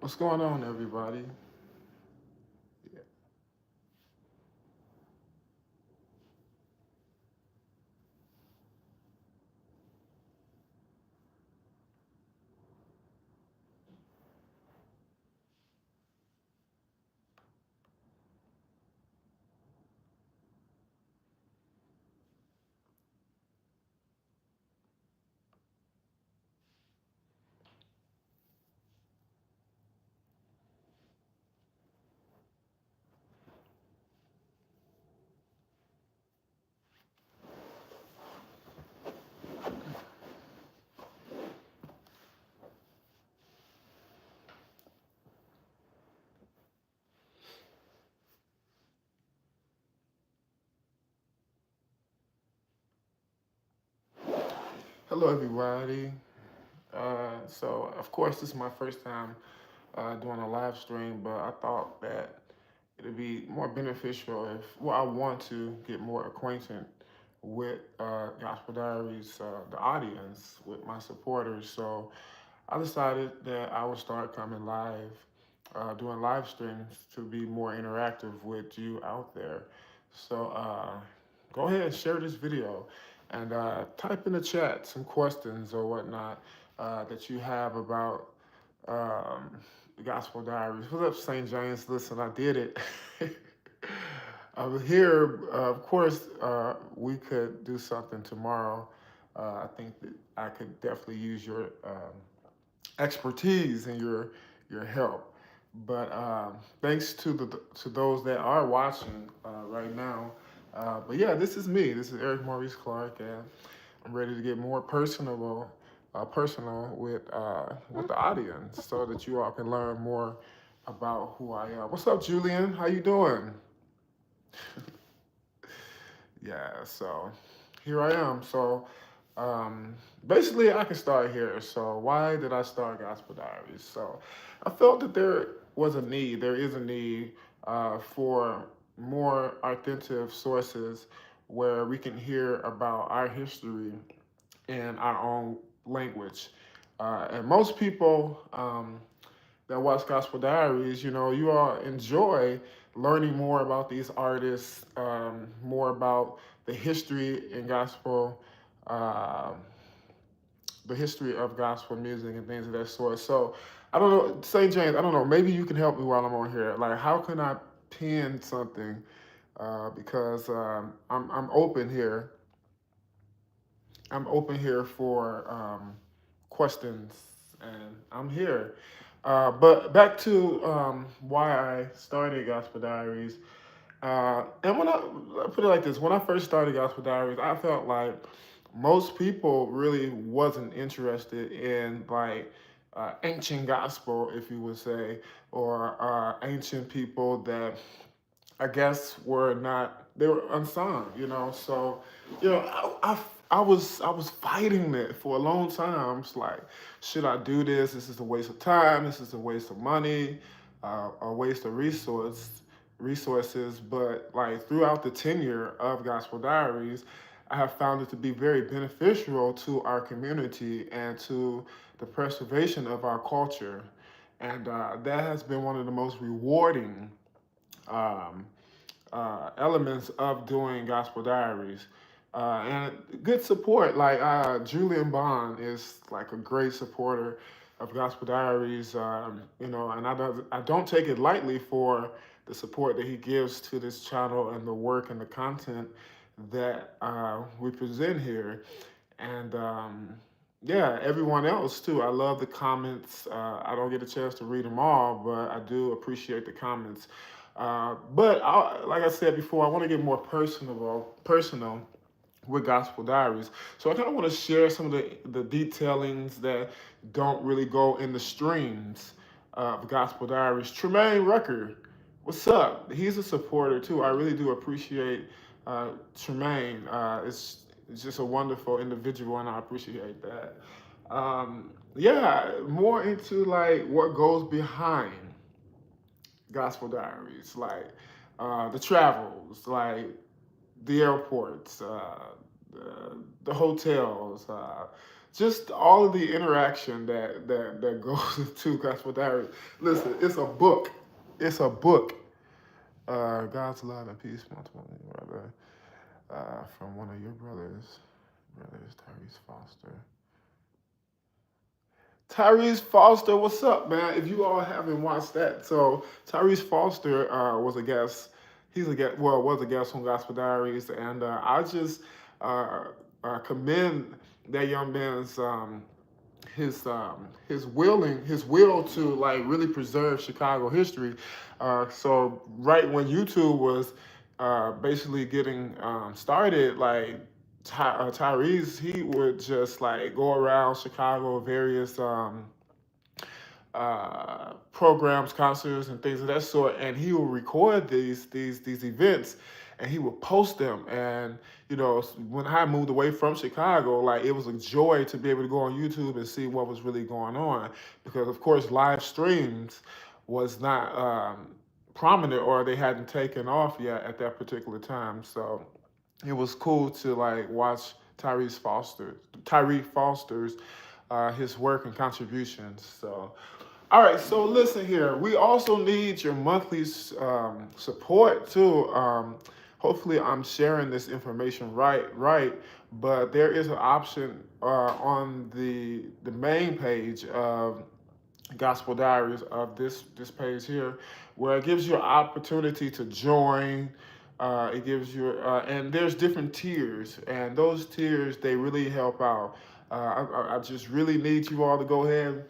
What's going on, everybody? Yeah. Hello, everybody. Of course, this is my first time doing a live stream, but I thought that it'd be more beneficial if, well, I want to get more acquainted with Gospel Diaries, the audience, with my supporters. So I decided that I would start coming live, doing live streams to be more interactive with you out there. So go ahead and share this video and type in the chat some questions or whatnot that you have about um, the Gospel Diaries. What's up, St. James? Listen, I did it. I'm here. Of course, we could do something tomorrow. I think that I could definitely use your expertise and your help. But thanks to those that are watching right now. But yeah, this is me. This is Eric Maurice Clark, and I'm ready to get more personal with the audience, so that you all can learn more about who I am. What's up, Julian? How you doing? Yeah, so here I am. Um, basically, I can start here. So why did I start Gospel Diaries? So I felt that there is a need for more authentic sources where we can hear about our history in our own language. And most people that watch Gospel Diaries, you all enjoy learning more about these artists, more about the history in gospel, uh, the history of gospel music and things of that sort. So I don't know, St. James, I don't know, maybe you can help me while I'm on here. Like, how can I pin something? Because I'm open here. I'm open here for questions, and I'm here. But back to why I started Gospel Diaries. And when I put it like this, when I first started Gospel Diaries, I felt like most people really wasn't interested in like ancient gospel, if you would say, or ancient people that I guess were not, they were unsung, So, I was fighting it for a long time. It's like, should I do this? This is a waste of time. This is a waste of money, a waste of resources. But like throughout the tenure of Gospel Diaries, I have found it to be very beneficial to our community and to the preservation of our culture. And that has been one of the most rewarding um, elements of doing Gospel Diaries. And good support, like Julian Bond is like a great supporter of Gospel Diaries, and I don't take it lightly for the support that he gives to this channel and the work and the content that we present here. And yeah, everyone else too. I love the comments. I don't get a chance to read them all, but I do appreciate the comments. Like I said before, I want to get more personal with Gospel Diaries. So I kind of want to share some of the detailings that don't really go in the streams of Gospel Diaries. Tremaine Rucker, what's up? He's a supporter too. I really do appreciate Tremaine. It's just a wonderful individual, and I appreciate that. Yeah, more into like what goes behind Gospel Diaries, like the travels, like the airports, the hotels, just all of the interaction that goes into Gospel Diaries. Listen, it's a book. It's a book. God's love and peace, multiple brother, from one of your brothers, Tyrese Foster. Tyrese Foster, what's up, man? If you all haven't watched that, so Tyrese Foster was a guest. He's a guest. Well, was a guest on Gospel Diaries, and I just uh, commend that young man's his will to like really preserve Chicago history. So right when YouTube was basically getting started, like Tyrese, he would just like go around Chicago, various programs, concerts, and things of that sort, and he will record these events, and he will post them. And you know, when I moved away from Chicago, like it was a joy to be able to go on YouTube and see what was really going on, because of course live streams was not prominent, or they hadn't taken off yet at that particular time. So it was cool to like watch Tyree Foster's his work and contributions. So, all right. So listen here. We also need your monthly support too. Hopefully, I'm sharing this information right. But there is an option on the main page of Gospel Diaries of this page here, where it gives you an opportunity to join. It gives you, and there's different tiers, and those tiers they really help out. I just really need you all to go ahead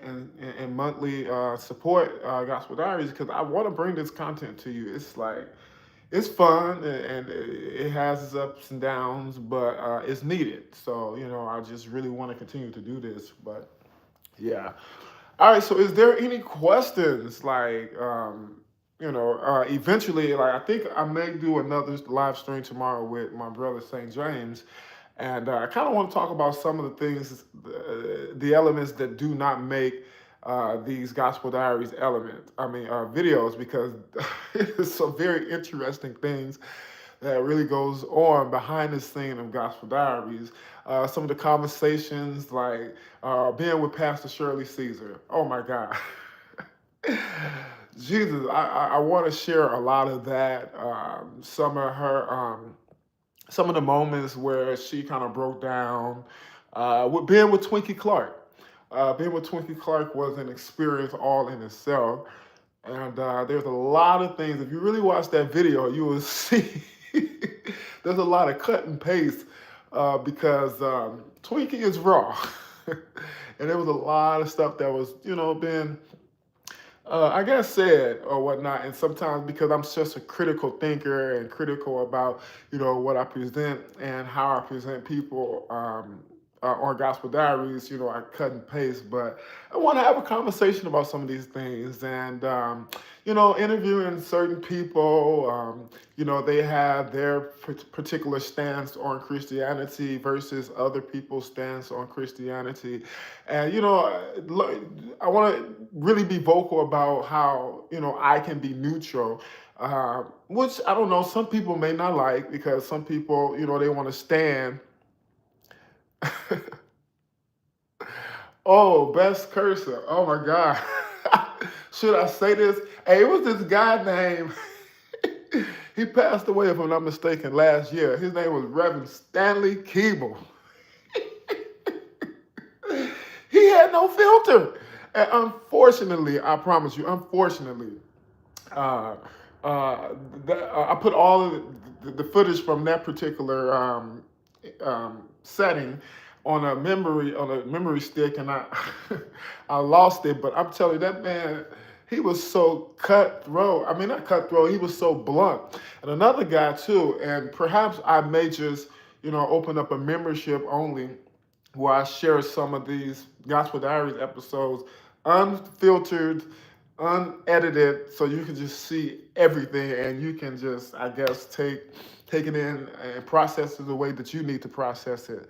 and monthly support Gospel Diaries, because I want to bring this content to you. It's like it's fun, and it has its ups and downs, but it's needed. So you know, I just really want to continue to do this, but yeah. All right. So, is there any questions? Like, eventually, like I think I may do another live stream tomorrow with my brother St. James, and I kind of want to talk about some of the things, the elements that do not make these Gospel Diaries videos, because it's some very interesting things that really goes on behind the scene of Gospel Diaries. Some of the conversations, like being with Pastor Shirley Caesar. Oh my God. Jesus, I want to share a lot of that. Some of the moments where she kind of broke down. With being with Twinkie Clark. Being with Twinkie Clark was an experience all in itself. And there's a lot of things. If you really watch that video, you will see there's a lot of cut and paste because Twinkie is raw. And there was a lot of stuff that was, being I guess said or whatnot, and sometimes because I'm just a critical thinker and critical about what I present and how I present people on Gospel Diaries, I cut and paste, but I want to have a conversation about some of these things, and interviewing certain people. They have their particular stance on Christianity versus other people's stance on Christianity, and I want to really be vocal about how I can be neutral, which I don't know. Some people may not like, because some people they want to stand. Oh, best cursor. Oh my God. Should I say this? Hey, it was this guy named. He passed away, if I'm not mistaken, last year. His name was Reverend Stanley Keeble. He had no filter. And unfortunately, I promise you, unfortunately, uh, I put all of the footage from that particular setting on a memory stick, and I I lost it. But I'm telling you, that man, he was so cutthroat. I mean, not cutthroat. He was so blunt. And another guy too. And perhaps I may just open up a membership only, where I share some of these Gospel Diaries episodes unfiltered, unedited, so you can just see everything, and you can just, I guess, take it in and process it the way that you need to process it.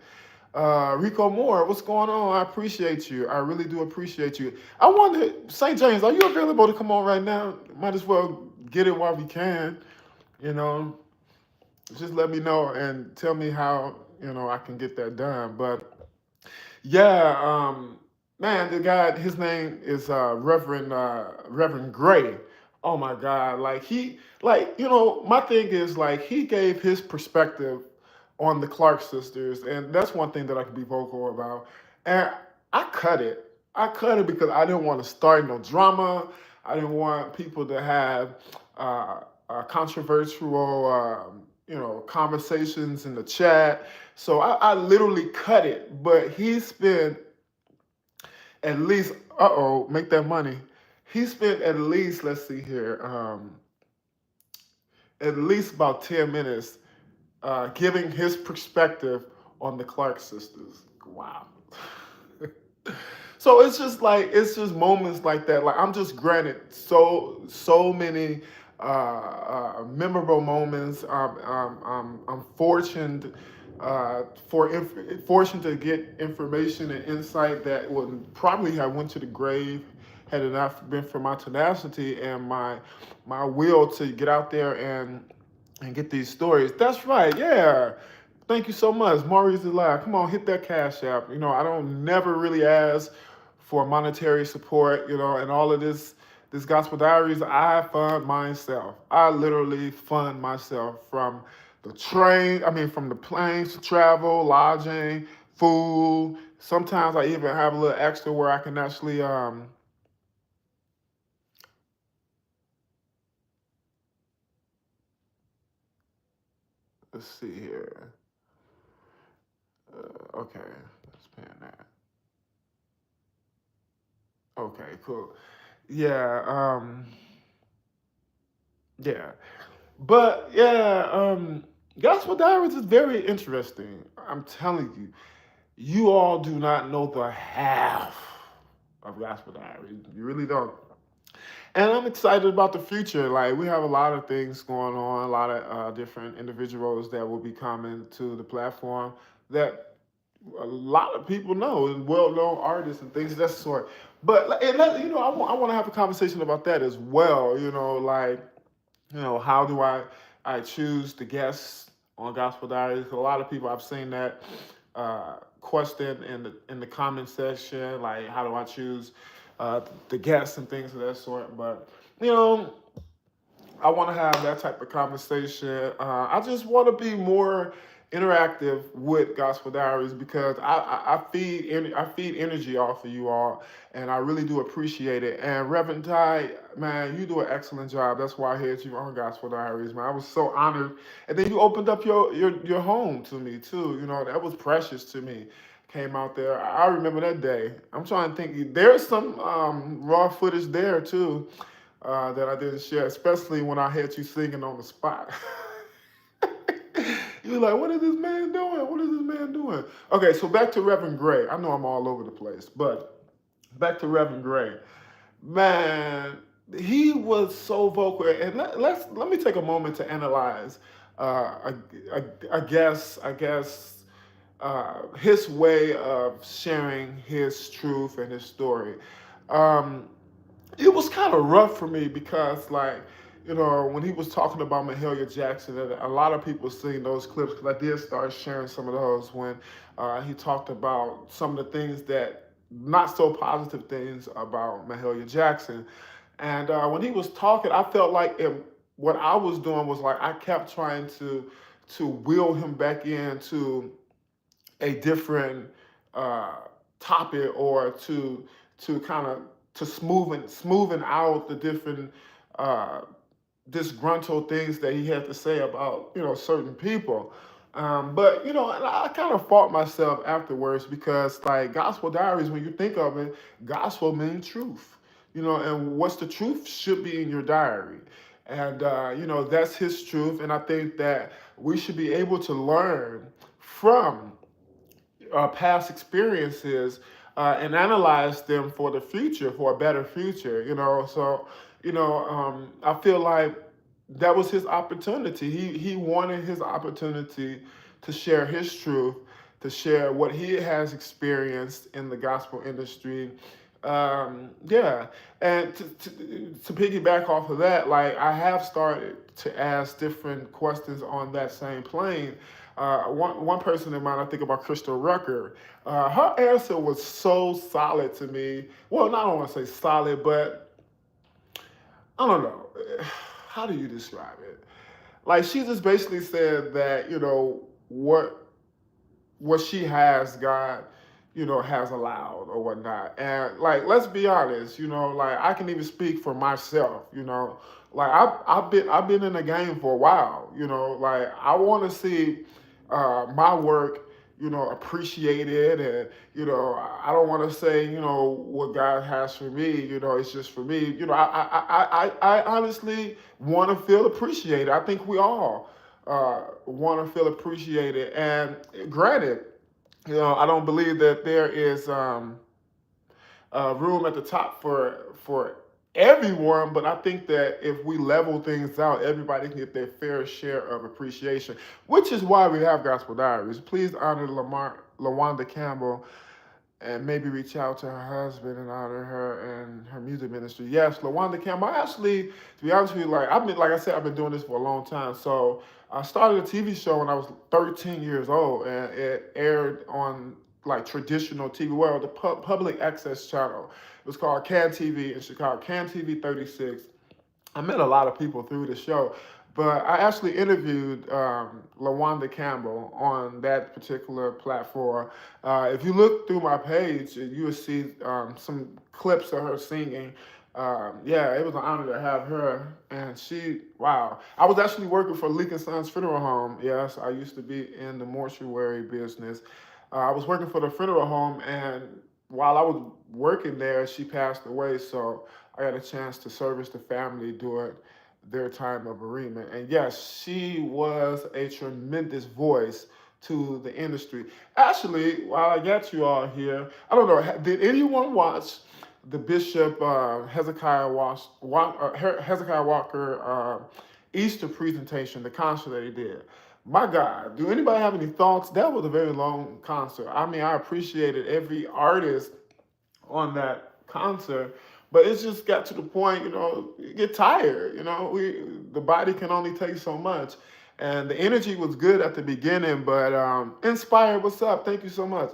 Rico Moore, what's going on? I appreciate you. I really do appreciate you. I wonder, St. James, are you available to come on right now? Might as well get it while we can. You know, just let me know and tell me how I can get that done. But Yeah, man, the guy, his name is Reverend Gray. Oh my God, my thing is like he gave his perspective on the Clark sisters, and that's one thing that I can be vocal about. And I cut it. I cut it because I didn't want to start no drama. I didn't want people to have controversial, conversations in the chat. So I literally cut it. But he spent at least, make that money. He spent at least, let's see here, at least about 10 minutes giving his perspective on the Clark sisters. Wow. So it's just moments like that. Like I'm just granted so many memorable moments. I'm fortunate fortunate to get information and insight that would probably have went to the grave had it not been for my tenacity and my will to get out there and get these stories. That's right, yeah. Thank you so much. Maurice is live. Come on, hit that cash app. I don't never really ask for monetary support, and all of this gospel diaries, I fund myself. I literally fund myself from from the planes to travel, lodging, food. Sometimes I even have a little extra where I can actually let's see here. Okay, let's paying that. Okay, cool. Yeah, yeah. But yeah, Gospel Diaries is very interesting. I'm telling you, you all do not know the half of Gospel Diaries. You really don't. And I'm excited about the future. Like we have a lot of things going on, a lot of different individuals that will be coming to the platform that a lot of people know and well-known artists and things of that sort. But I want to have a conversation about that as well. How do I choose the guests on Gospel Diaries? A lot of people I've seen that question in the comment section, like how do I choose the guests and things of that sort. But you know, I want to have that type of conversation. I just want to be more interactive with Gospel Diaries because I feed energy off of you all, and I really do appreciate it. And Reverend Ty, man, you do an excellent job. That's why I had you on Gospel Diaries, man. I was so honored, and then you opened up your home to me too. That was precious to me. Came out there. I remember that day. I'm trying to think. There's some raw footage there too that I didn't share, especially when I had you singing on the spot. You were like, what is this man doing? What is this man doing? Okay, so back to Reverend Gray. I know I'm all over the place, but back to Reverend Gray. Man, he was so vocal. And let me take a moment to analyze, his way of sharing his truth and his story. Um, it was kind of rough for me because when he was talking about Mahalia Jackson, and a lot of people seen those clips because I did start sharing some of those when he talked about some of the things that not so positive things about Mahalia Jackson. And when he was talking, I felt like what I was doing was like I kept trying to wheel him back into a different uh, topic or to kind of to smoothing out the different uh, disgruntled things that he had to say about certain people. But and I kind of fought myself afterwards because like Gospel Diaries, when you think of it, gospel means truth. And what's the truth should be in your diary. And that's his truth, and I think that we should be able to learn from past experiences and analyze them for the future, for a better future. So I feel like that was his opportunity. He wanted his opportunity to share his truth, to share what he has experienced in the gospel industry. Yeah, and to piggyback off of that, like I have started to ask different questions on that same plane. One person in mind, I think about Crystal Rucker. Her answer was so solid to me. Well, not I don't want to say solid, but I don't know. How do you describe it? Like she just basically said that what she has, God, has allowed or whatnot. And like, let's be honest, like I can even speak for myself, like I've been in the game for a while, like I want to see my work, appreciated, and I don't want to say, what God has for me, it's just for me. I honestly want to feel appreciated. I think we all want to feel appreciated. And granted, I don't believe that there is room at the top for everyone, but I think that if we level things out, everybody can get their fair share of appreciation, which is why we have Gospel Diaries. Please honor LaWanda Campbell and maybe reach out to her husband and honor her and her music ministry. Yes, LaWanda Campbell. I actually, to be honest with you, like I said, I've been doing this for a long time. So I started a TV show when I was 13 years old, and it aired on like traditional TV, well, the public access channel. It was called Can TV in Chicago, Can TV 36. I met a lot of people through the show, but I actually interviewed LaWanda Campbell on that particular platform. If you look through my page, you will see some clips of her singing. Yeah, it was an honor to have her, and wow. I was actually working for Leak and Sons Funeral Home. Yes, I used to be in the mortuary business. I was working for the funeral home, and while I was working there, she passed away. So I got a chance to service the family during their time of bereavement. And yes, she was a tremendous voice to the industry. Actually, while I got you all here, I don't know, did anyone watch the Bishop Hezekiah Walker Easter presentation, the concert that he did? My God, do anybody have any thoughts? That was a very long concert. I mean, I appreciated every artist on that concert, but it just got to the point, you get tired. The body can only take so much, and the energy was good at the beginning. But Inspired, what's up? Thank you so much.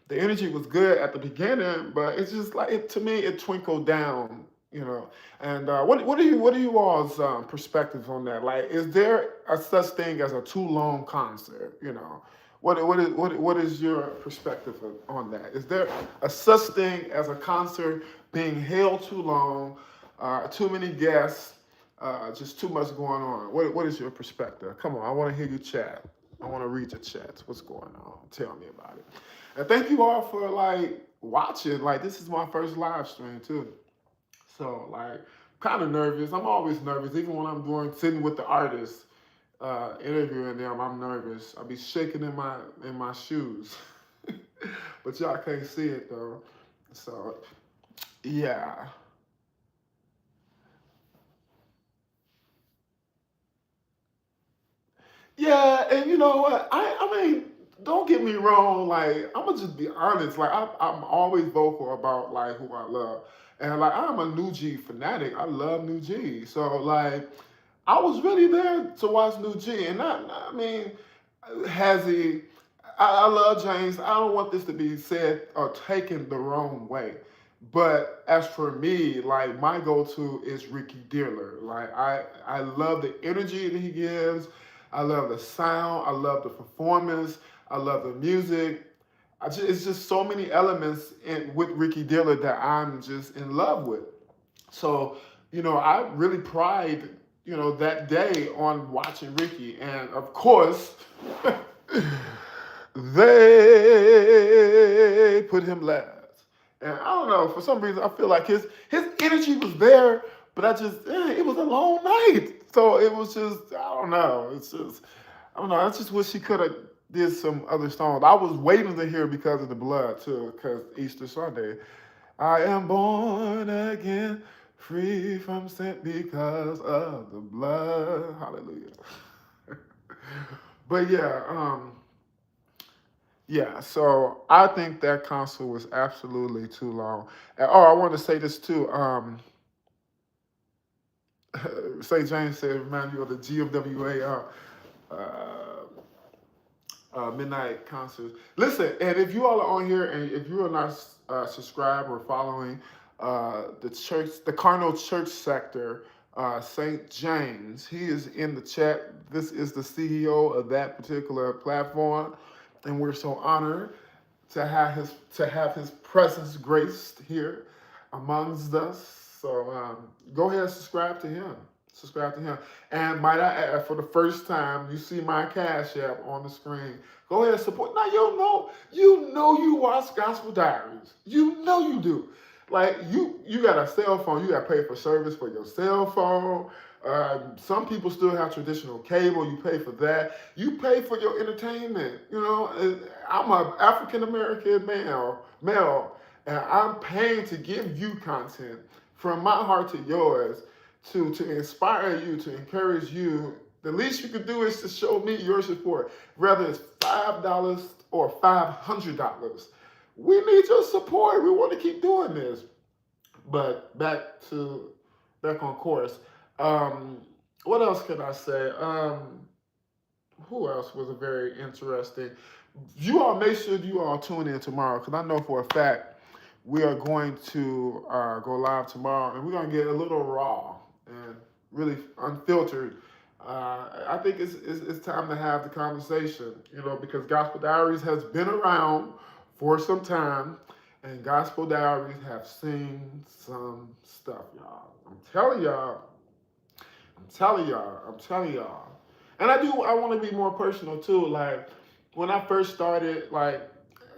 The energy was good at the beginning, but it's just like to me, it twinkled down. And what are you all's perspectives on that? Like, is there a such thing as a too long concert? What is your perspective on that? Is there a such thing as a concert being held too long, too many guests, just too much going on? What is your perspective? Come on, I want to hear you chat. I want to read your chats. What's going on? Tell me about it. And thank you all for watching. Like, this is my first live stream too. So kind of nervous. I'm always nervous, even when I'm sitting with the artists, interviewing them. I'm nervous. I'll be shaking in my shoes, but y'all can't see it though. So yeah, yeah, and you know what? I mean, don't get me wrong. Like, I'm gonna just be honest. Like, I'm always vocal about who I love, and I'm a New G fanatic. I love New G. So I was really there to watch New G, and I mean, has he? I love James. I don't want this to be said or taken the wrong way. But as for me, my go-to is Ricky Dealer. I love the energy that he gives. I love the sound. I love the performance. I love the music. It's just so many elements with Ricky Dealer that I'm just in love with. So, I really pride, that day on watching Ricky. And of course, they put him last. And I don't know, for some reason, I feel like his energy was there, but it was a long night. So it was just, I don't know. I don't know. I just wish he could have did some other songs. I was waiting to hear Because of the Blood, too, because Easter Sunday. I am born again, free from sin because of the blood. Hallelujah. But yeah, so I think that concert was absolutely too long. And, I want to say this too. St. James said, remind you of the GWA. midnight concerts. Listen, and if you all are on here and if you are not subscribed or following the church, the Cardinal Church sector, St. James, he is in the chat. This is the CEO of that particular platform, and we're so honored to have his presence graced here amongst us. So go ahead and subscribe to him. Subscribe to him. And might I add, for the first time, you see my Cash App on the screen. Go ahead and support. Now you watch Gospel Diaries. You know you do. Like you got a cell phone. You got to pay for service for your cell phone. Some people still have traditional cable. You pay for that. You pay for your entertainment. You know, I'm an African American male, and I'm paying to give you content from my heart to yours to inspire you, to encourage you. The least you can do is to show me your support, whether it's $5 or $500. We need your support. We want to keep doing this. But back on course. Um, what else can I say? Who else was a very interesting? You all make sure you all tune in tomorrow because I know for a fact we are going to go live tomorrow and we're going to get a little raw and really unfiltered. I think it's time to have the conversation, you know, because Gospel Diaries has been around for some time and Gospel Diaries have seen some stuff, y'all. I'm telling y'all, I'm telling y'all. And I want to be more personal too. Like, when I first started, like,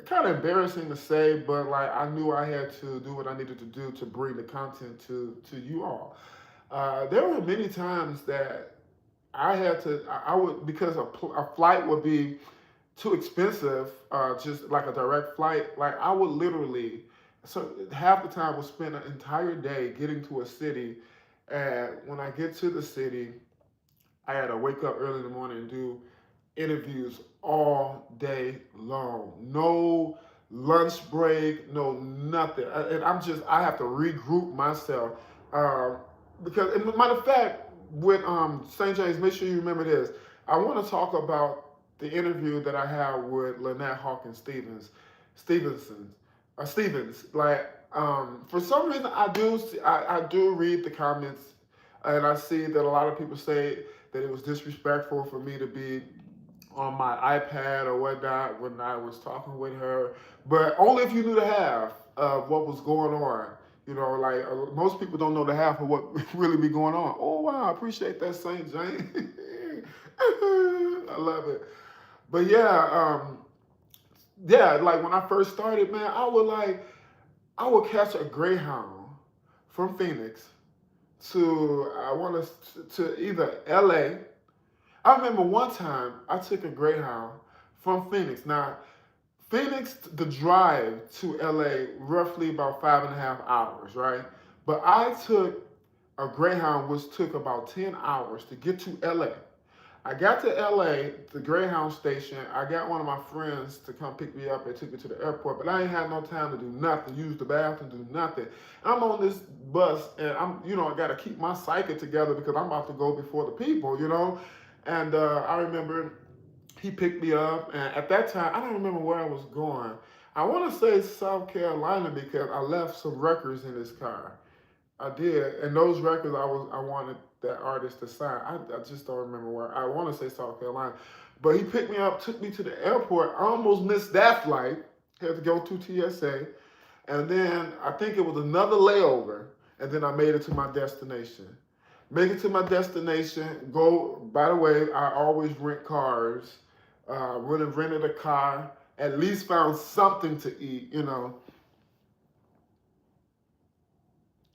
kind of embarrassing to say, but like, I knew I had to do what I needed to do to bring the content to you all. There were many times that I had to, I would, because a flight would be too expensive, just like a direct flight, like, I would literally, so half the time would spend an entire day getting to a city. And when I get to the city, I had to wake up early in the morning and do interviews all day long. No lunch break, no nothing. And I have to regroup myself. Uh, because, and matter of fact, with St. James, make sure you remember this. I want to talk about the interview that I had with Lynette Hawkins Stevens. Like, for some reason, I do read the comments, and I see that a lot of people say that it was disrespectful for me to be on my iPad or whatnot when I was talking with her, but only if you knew the half of what was going on. You know, like, most people don't know the half of what really be going on. Oh wow, I appreciate that, Saint James. I love it. But yeah, like when I first started, man, I would catch a Greyhound from Phoenix to I want to either LA. I remember one time I took a Greyhound from Phoenix. Now, Phoenix, the drive to LA, roughly about 5.5 hours, right? But I took a Greyhound, which took about 10 hours to get to LA. I got to LA, the Greyhound station. I got one of my friends to come pick me up and took me to the airport, but I ain't had no time to do nothing, use the bathroom, do nothing. I'm on this bus and I got to keep my psyche together because I'm about to go before the people, you know? And I remember he picked me up, and at that time, I don't remember where I was going. I want to say South Carolina because I left some records in his car. I did, and those records I wanted that artist to sign. I just don't remember where. I want to say South Carolina, but he picked me up, took me to the airport. I almost missed that flight. Had to go to TSA, and then I think it was another layover, and then I made it to my destination. Make it to my destination. Go. By the way, I always rent cars. Would have rented a car. At least found something to eat. You know.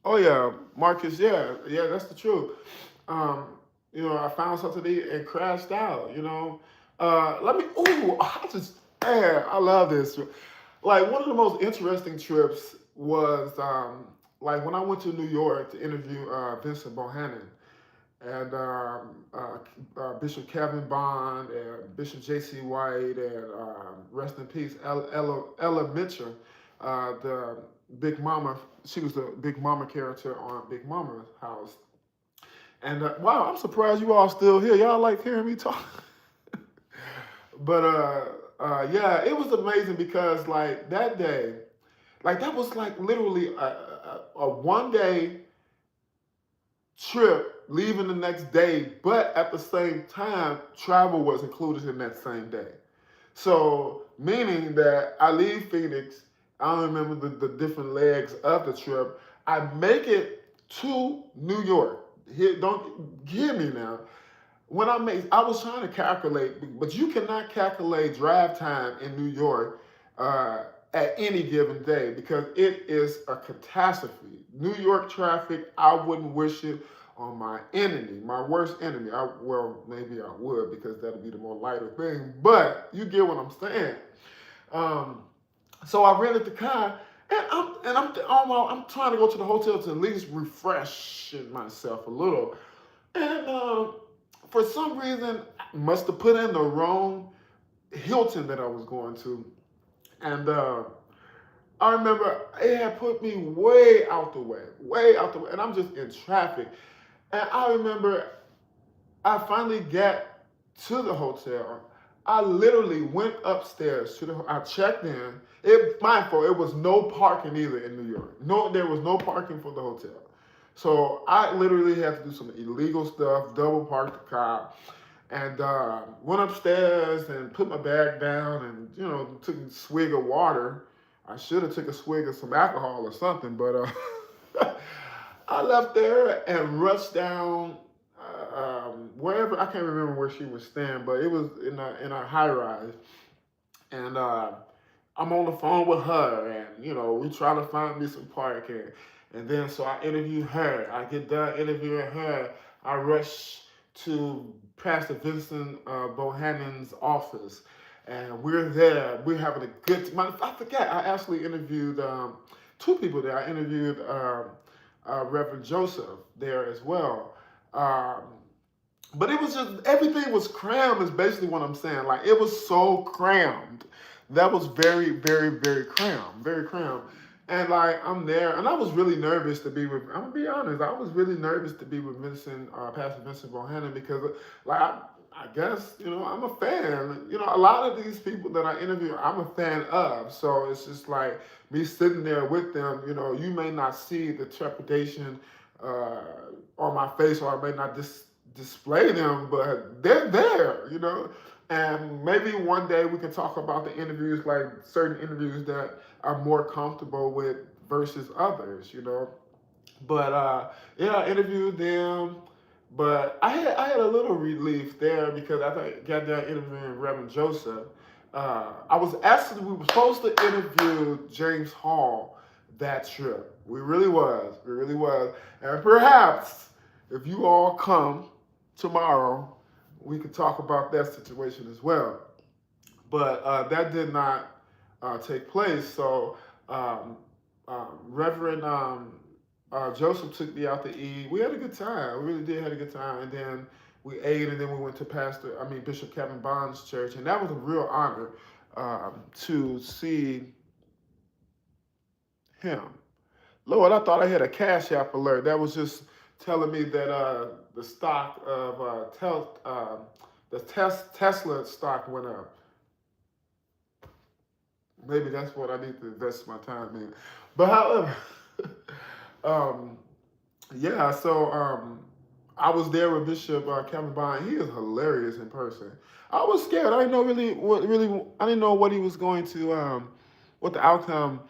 Oh yeah, Marcus. Yeah, yeah, that's the truth. Um, I found something to eat and crashed out. Let me. Ooh, man, I love this. Like, one of the most interesting trips was like when I went to New York to interview Vincent Bohannon and Bishop Kevin Bond and Bishop J.C. White and rest in peace Ella Mitchell, the Big Mama. She was the Big Mama character on Big Mama's House. And wow, I'm surprised you all still here. Y'all like hearing me talk. But yeah, it was amazing because like that day, like that was like literally a 1 day trip leaving the next day, but at the same time, travel was included in that same day. So, meaning that I leave Phoenix, I don't remember the different legs of the trip. I make it to New York. Here, don't hear me now. When I was trying to calculate, but you cannot calculate drive time in New York at any given day because it is a catastrophe. New York traffic, I wouldn't wish it on my enemy, my worst enemy. Well, maybe I would because that'd be the more lighter thing, but you get what I'm saying. Um, so I rented the car, I'm trying to go to the hotel to at least refresh myself a little. And for some reason, I must have put in the wrong Hilton that I was going to. And I remember it had put me way out the way, way out the way. And I'm just in traffic. And I remember I finally got to the hotel. I literally went upstairs to I checked in. Mindful, it was no parking either in New York. No, there was no parking for the hotel. So I literally had to do some illegal stuff, double park the car, and went upstairs and put my bag down and took a swig of water. I should have took a swig of some alcohol or something, but I left there and rushed down wherever. I can't remember where she was staying, but it was in a high rise, and I'm on the phone with her, and we try to find me some parking, and then so I interview her. I get done interviewing her. I rush to Pastor Vincent Bohannon's office, and we're there. We're having a good time. I forget. I actually interviewed two people there. I interviewed Reverend Joseph there as well. Um, but it was just everything was crammed. Is basically what I'm saying. Like it was so crammed. That was very, very, very crammed. Very crammed. And like I'm there, and I was really nervous to be with. I'm gonna be honest. I was really nervous to be with Vincent, Pastor Vincent Bohannon, because like I guess I'm a fan. A lot of these people that I interview, I'm a fan of. So it's just like me sitting there with them. You may not see the trepidation uh, on my face, or I may not display them, but they're there. And maybe one day we can talk about the interviews, like certain interviews that I'm more comfortable with versus others. But yeah, I interviewed them. But I had a little relief there because I got done interviewing Reverend Joseph. We were supposed to interview James Hall that trip. We really was. And perhaps if you all come tomorrow, we could talk about that situation as well. But that did not take place. So Reverend Joseph took me out to eat. We had a good time. We really did have a good time. And then we ate, and then we went to Bishop Kevin Bond's church, and that was a real honor to see him. Lord, I thought I had a Cash App alert. That was just telling me that the stock of Tesla stock went up. Maybe that's what I need to invest my time in. But however, um, yeah. So I was there with Bishop Kevin Bond. He is hilarious in person. I was scared. I didn't know I didn't know what he was going to what the outcome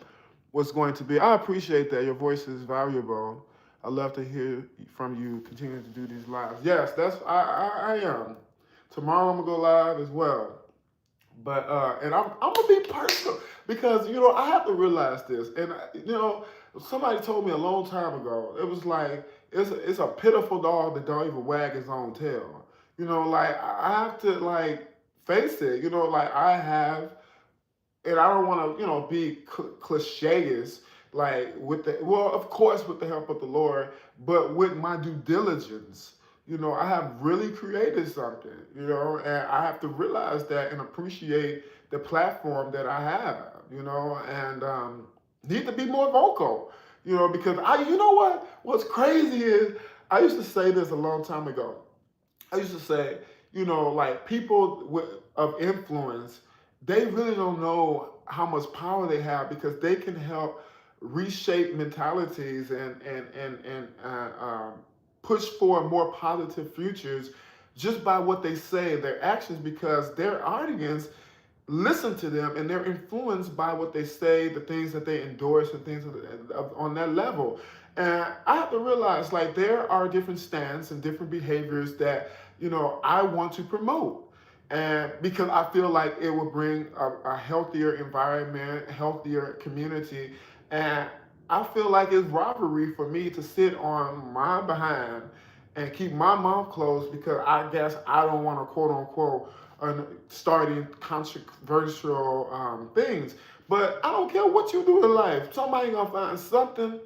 was going to be. I appreciate that. Your voice is valuable. I love to hear from you. Continue to do these lives. Yes, I am. Tomorrow I'm gonna go live as well. But and I'm gonna be personal because I have to realize this, and somebody told me a long time ago. It was like it's a pitiful dog that don't even wag his own tail. Like I have to like face it. Like I have, and I don't want to be cliches like of course with the help of the Lord, but with my due diligence. I have really created something, and I have to realize that and appreciate the platform that I have, and need to be more vocal, because what's crazy is I used to say this a long time ago. I used to say, like people of influence, they really don't know how much power they have because they can help reshape mentalities and push for more positive futures just by what they say, their actions, because their audience listen to them and they're influenced by what they say, the things that they endorse, and things on that level. And I have to realize, like, there are different stands and different behaviors that I want to promote, and because I feel like it will bring a healthier environment, healthier community, and I feel like it's robbery for me to sit on my behind and keep my mouth closed because I guess I don't want to quote unquote starting controversial things. But I don't care what you do in life. Somebody gonna find something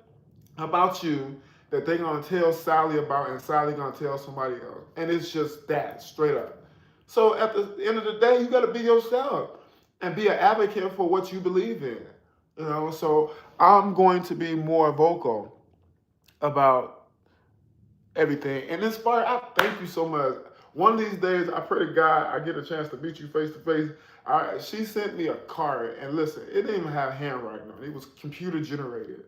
about you that they gonna tell Sally about, and Sally gonna tell somebody else, and it's just that straight up. So at the end of the day, you gotta be yourself and be an advocate for what you believe in. So I'm going to be more vocal about everything. And Inspire, I thank you so much. One of these days, I pray to God I get a chance to meet you face to face. She sent me a card, and listen, it didn't even have handwriting on it. It was computer generated.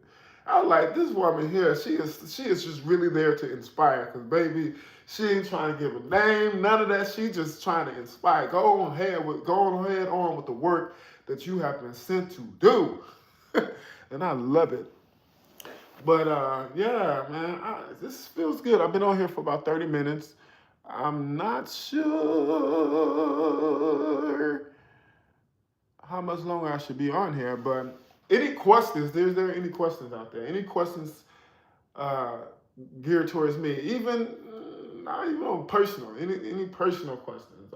I was like, this woman here, she is just really there to inspire. Cause baby, she ain't trying to give a name, none of that. She just trying to inspire. Go on ahead on with the work that you have been sent to do. And I love it. But yeah, man, this feels good. I've been on here for about 30 minutes. I'm not sure how much longer I should be on here, but any questions? Is there any questions out there? Any questions uh, geared towards me? Even not even on personal. Any personal questions?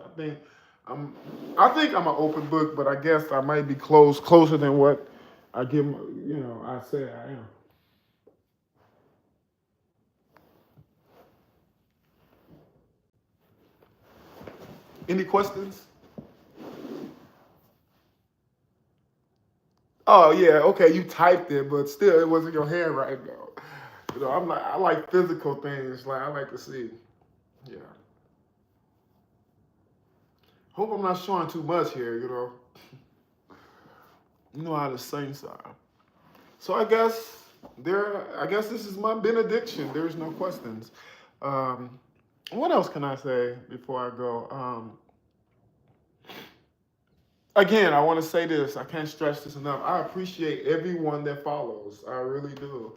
I'm I think I'm an open book, but I guess I might be closer than what I give. I say I am. Any questions? Oh yeah, okay, you typed it, but still, it wasn't your handwriting though. I like physical things. Like I like to see. Yeah. Hope I'm not showing too much here. You know how the saints are. So I guess this is my benediction. There's no questions. Um, what else can I say before I go? Again, I want to say this. I can't stress this enough. I appreciate everyone that follows. I really do.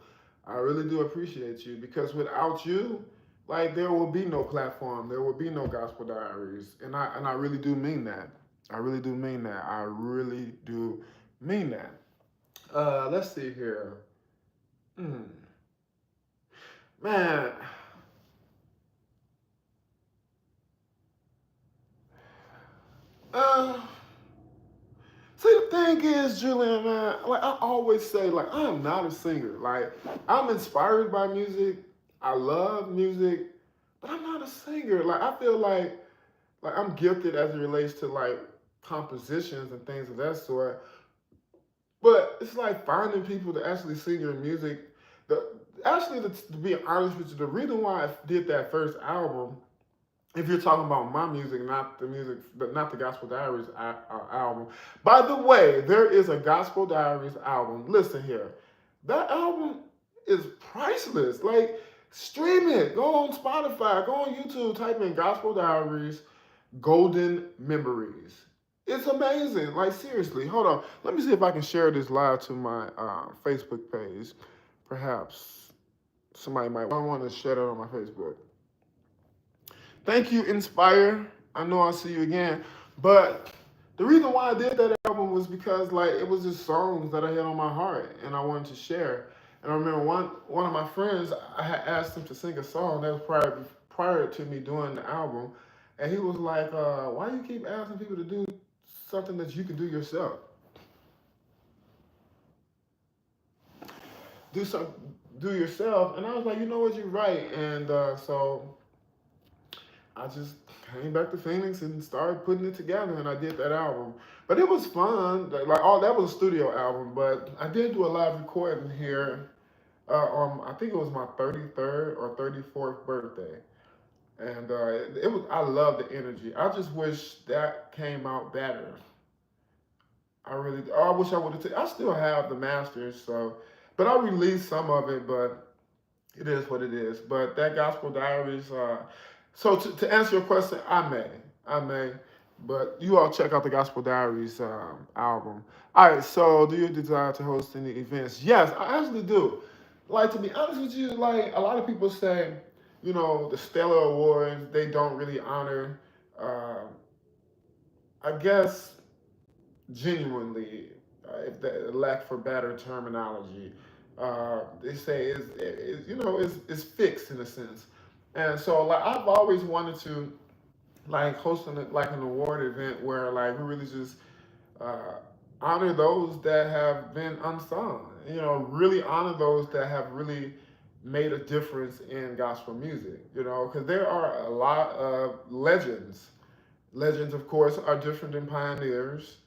I really do appreciate you because without you, like there will be no platform. There will be no gospel diaries. And I really do mean that. I really do mean that. I really do mean that. Let's see here. Hmm. Man, uh, see, the thing is, Julian, man, like I always say, like I am not a singer. Like I'm inspired by music. I love music, but I'm not a singer. Like I feel like I'm gifted as it relates to like compositions and things of that sort. But it's like finding people to actually sing your music. The actually, to be honest with you, the reason why I did that first album, if you're talking about my music, not the music, but not the Gospel Diaries album. By the way, there is a Gospel Diaries album. Listen here, that album is priceless. Like, stream it. Go on Spotify. Go on YouTube. Type in Gospel Diaries Golden Memories. It's amazing. Like seriously, hold on. Let me see if I can share this live to my Facebook page. Perhaps somebody might want to share that on my Facebook. Thank you, Inspire. I know I'll see you again. But the reason why I did that album was because like it was just songs that I had on my heart and I wanted to share. And I remember one of my friends, I had asked him to sing a song that was prior to me doing the album, and he was like, "Why do you keep asking people to do something that you can do yourself? Do some, do yourself." And I was like, "You know what? You're right." And so I just came back to Phoenix and started putting it together, and I did that album. But it was fun. Like all that was a studio album, but I did do a live recording here. I think it was my 33rd or 34th birthday. and it was. I love the energy. I just wish that came out better. I really. Oh, I wish I would have. I still have the masters, so, but I released some of it. But it is what it is. But that Gospel Diaries. So to answer your question, I may, but you all check out the Gospel Diaries album. All right. So, do you desire to host any events? Yes, I actually do. Like, to be honest with you, like a lot of people say, the Stellar Awards, they don't really honor. Uh, I guess genuinely, if the lack for better terminology, they say is fixed in a sense, and so like I've always wanted to like host like an award event where like we really just uh, honor those that have been unsung, really honor those that have really made a difference in gospel music, because there are a lot of legends. Legends, of course, are different than pioneers.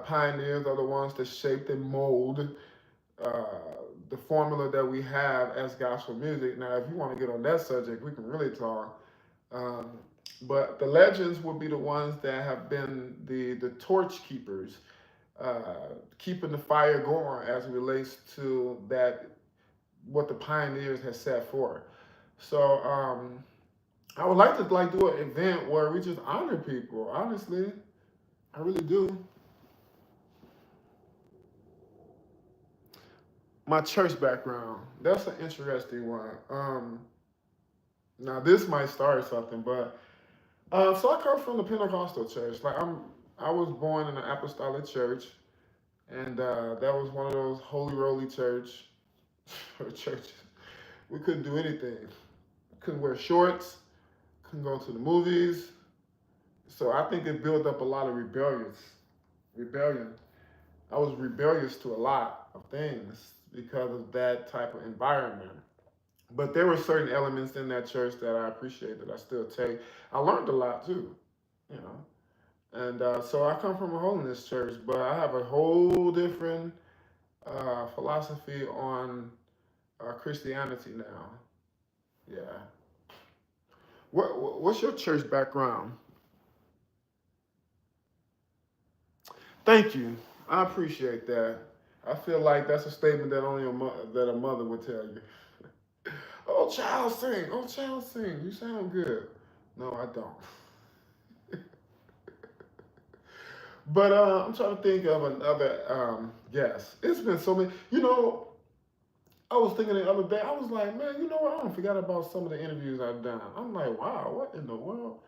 Pioneers are the ones that shaped and mold uh, the formula that we have as gospel music. Now, if you want to get on that subject, we can really talk. Um, but the legends will be the ones that have been the torch keepers, keeping the fire going as it relates to that what the pioneers have set for. So I would like to like do an event where we just honor people. Honestly, I really do. My church background. That's an interesting one. Now this might start something, but so I come from the Pentecostal church. I was born in an apostolic church, and that was one of those holy roly church churches. We couldn't do anything. Couldn't wear shorts. Couldn't go to the movies. So I think it built up a lot of rebellion. I was rebellious to a lot of things because of that type of environment. But there were certain elements in that church that I appreciate that I still take. I learned a lot too, you know. And so I come from a holiness church, but I have a whole different philosophy on Christianity now. Yeah. What's your church background? Thank you. I appreciate that. I feel like that's a statement that only that a mother would tell you. Oh, child, sing. Oh, child, sing. You sound good. No, I don't. But I'm trying to think of another guest. It's been so many. I was thinking the other day. I was like, man, you know what? I don't forgot about some of the interviews I've done. I'm like, wow, what in the world?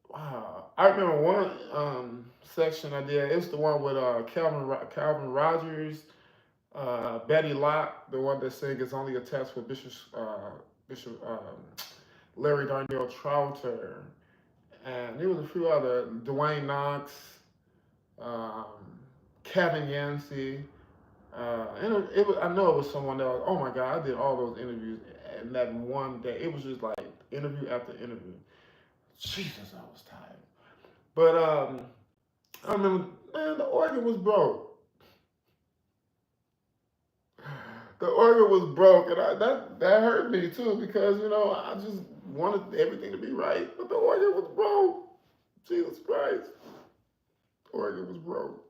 Wow. I remember one section I did. It's the one with Calvin Rogers, Betty Locke, the one that sang "It's Only a Test" with Bishop Larry Darnell Trouter, and there was a few other Dwayne Knox, um, Kevin Yancey, and I know it was someone else. Oh my God, I did all those interviews in that one day. It was just like interview after interview. Jesus, I was tired. But I remember, man, the organ was broke. The organ was broke, and that hurt me too because I just wanted everything to be right, but the organ was broke. Jesus Christ, the organ was broke.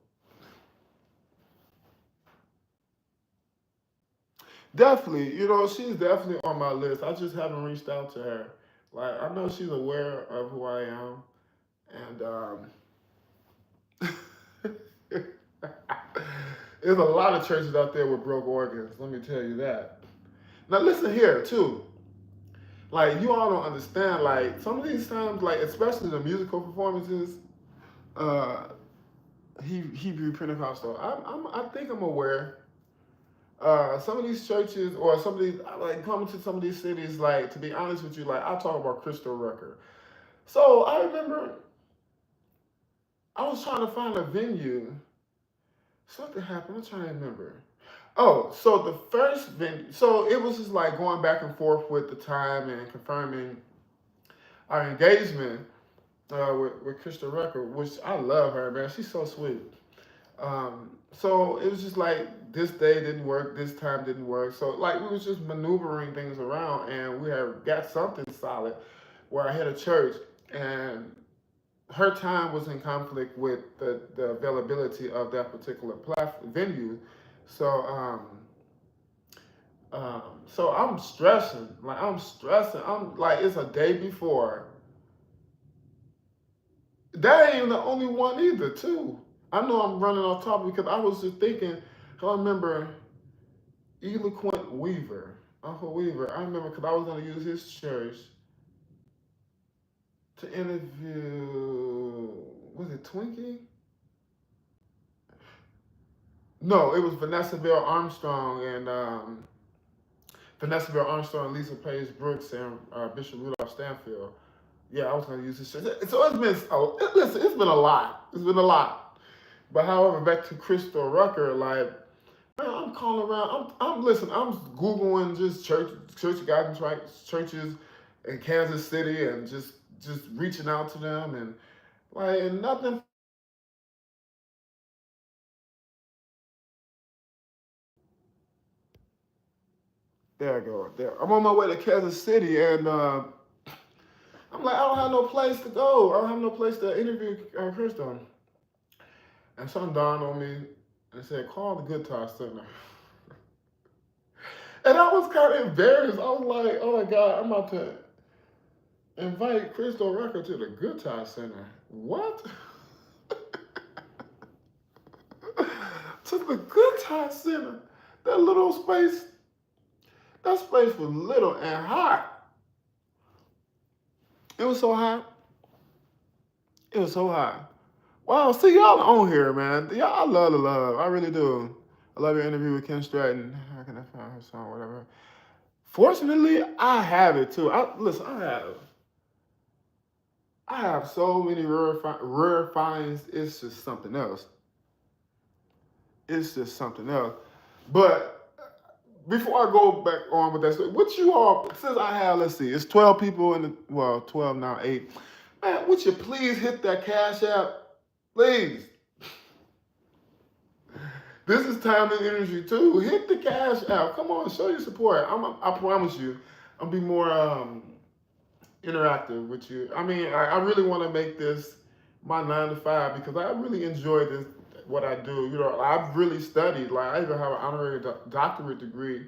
Definitely, she's definitely on my list. I just haven't reached out to her. Like I know she's aware of who I am, and there's a lot of churches out there with broke organs. Let me tell you that. Now listen here too. Like you all don't understand. Like some of these times, like especially the musical performances, uh, Hebrew Pentecostal. I think I'm aware. Some of these churches or some of these like coming to some of these cities. Like to be honest with you, like I talk about Crystal Record. So I remember I was trying to find a venue. Something happened. I'm trying to remember. Oh, so the first venue. So it was just like going back and forth with the time and confirming our engagement with Crystal Record, which I love her, man. She's so sweet. So it was just like this day didn't work, this time didn't work. So like we was just maneuvering things around, and we had got something solid. where I had a church, and her time was in conflict with the availability of that particular venue. So so I'm stressing, like I'm stressing. I'm like it's a day before. That ain't the only one either, too. I know I'm running off topic because I was just thinking. I remember Eloquent Weaver, Uncle Weaver. I remember because I was going to use his church to interview. Was it Twinkie? No, it was Vanessa Bell Armstrong and Vanessa Bell Armstrong, Lisa Page Brooks, and Bishop Rudolph Stanfield. Yeah, I was going to use his church. So it's been. Oh, listen, it's been a lot. It's been a lot. But however, back to Crystal Rucker, like man, I'm calling around. I'm listen. I'm googling just church guidance churches in Kansas City and just reaching out to them and like and nothing. There I go. There. I'm on my way to Kansas City and I'm like I don't have no place to go. I don't have no place to interview Kristen. And something dawned on me and said call the Guitar Center. And I was kind of embarrassed. I was like, oh my God, I'm about to invite Crystal Rucker to the Guitar Center. What? To the Guitar Center. That little space, that space was little and hot. It was so hot. It was so hot. Wow, see y'all on here, man. Y'all, I love the love. I really do. I love your interview with Kim Stratton. How can I find her song? Whatever. Fortunately, I have it too. Listen. I have so many rare finds. It's just something else. It's just something else. But before I go back on with that story, what you all, since I have, let's see, it's 12 people in the, well, 12 now, 8. Man, would you please hit that Cash App? Please. This is time and energy too. Hit the Cash App. Come on, show your support. I promise you, I'll be more interactive with you. I mean, I really want to make this my 9 to 5 because I really enjoy this what I do. You know, I've really studied. Like I even have an honorary doctorate degree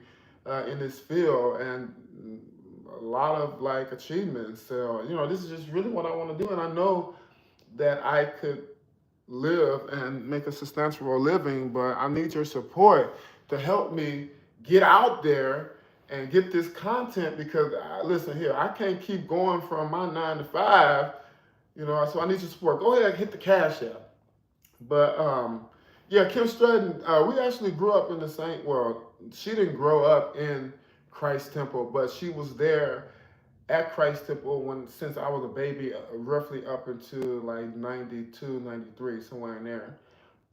in this field and a lot of like achievements. So you know, this is just really what I want to do, and I know that I could live and make a substantial living, but I need your support to help me get out there and get this content because listen here, I can't keep going from my 9 to 5, you know, so I need your support. Go ahead and hit the Cash App. But yeah, Kim Stratton, we actually grew up in the same, well, she didn't grow up in Christ Temple, but she was there at Christ Temple since I was a baby, roughly up until like 92, 93, somewhere in there.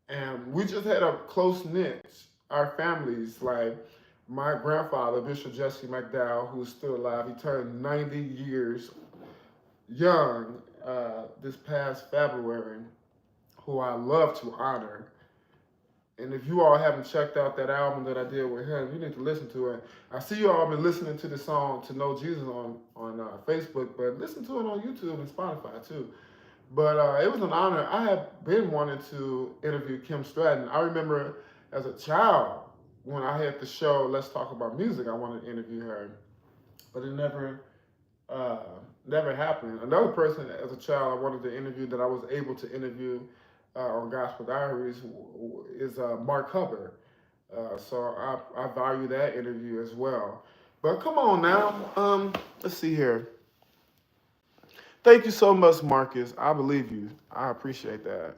And we just had a close knit. Our families, like my grandfather, Bishop Jesse McDowell, who's still alive, he turned 90 years young this past February, who I love to honor. And if you all haven't checked out that album that I did with him, you need to listen to it. I see you all been listening to the song "To Know Jesus" on Facebook, but listen to it on YouTube and Spotify too. But it was an honor. I have been wanting to interview Kim Stratton. I remember as a child when I had the show "Let's Talk About Music," I wanted to interview her, but it uh, never happened. Another person as a child I wanted to interview that I was able to interview on Gospel Diaries is Mark Hubbard. So I value that interview as well. But come on now, let's see here. Thank you so much, Marcus. I believe you. I appreciate that.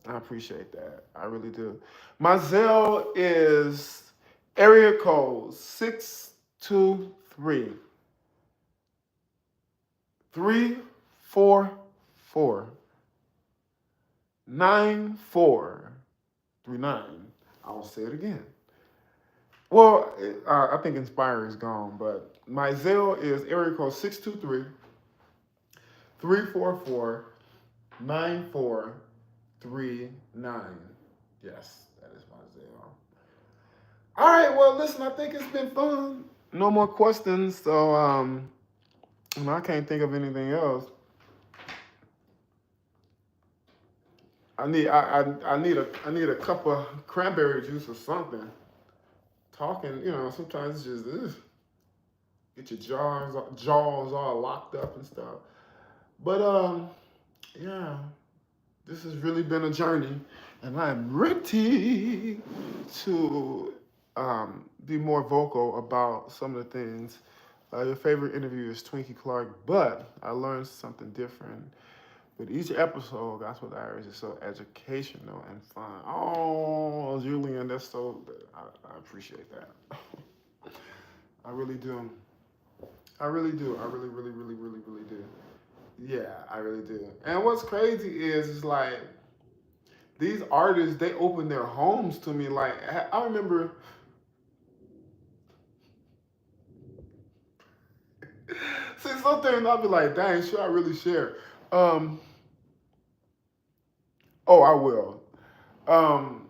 I appreciate that. I really do. My Zelle is area code 623 344 9439. I'll say it again. Well, I think Inspire is gone, but my Zelle is area code 623 344 9439. Yes, that is my Zelle. All right, well, listen, I think it's been fun. No more questions, so and I can't think of anything else. I need a cup of cranberry juice or something. Talking, sometimes it's just get your jaws all locked up and stuff. But yeah, this has really been a journey, and I'm ready to be more vocal about some of the things. Your favorite interview is Twinkie Clark, but I learned something different with each episode. Gospel Diaries is so educational and fun. Oh, Julian, that's so. I appreciate that. I really do. I really do. I really, really, really, really, really do. Yeah, I really do. And what's crazy is like these artists, they open their homes to me. Like I remember, see something, I'll be like, dang, should I really share? Um, oh, I will. Um,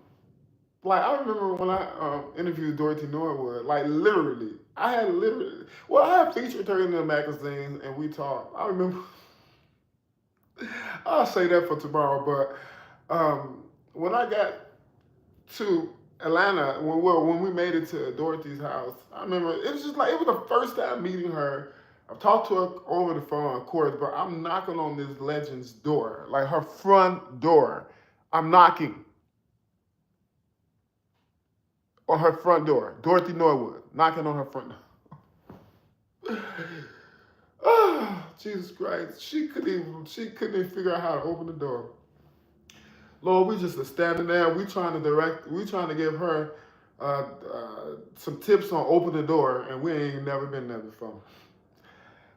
like I remember when I interviewed Dorothy Norwood, like literally, I have featured her in the magazines and we talked. I remember, I'll say that for tomorrow, but when I got to Atlanta, when we made it to Dorothy's house, I remember it was just like it was the first time meeting her. I've talked to her over the phone, of course, but I'm knocking on this legend's door, like her front door. I'm knocking on her front door. Dorothy Norwood, knocking on her front door. Oh, Jesus Christ. She couldn't even figure out how to open the door. Lord, we just are standing there. We trying to give her some tips on open the door, and we ain't never been there before.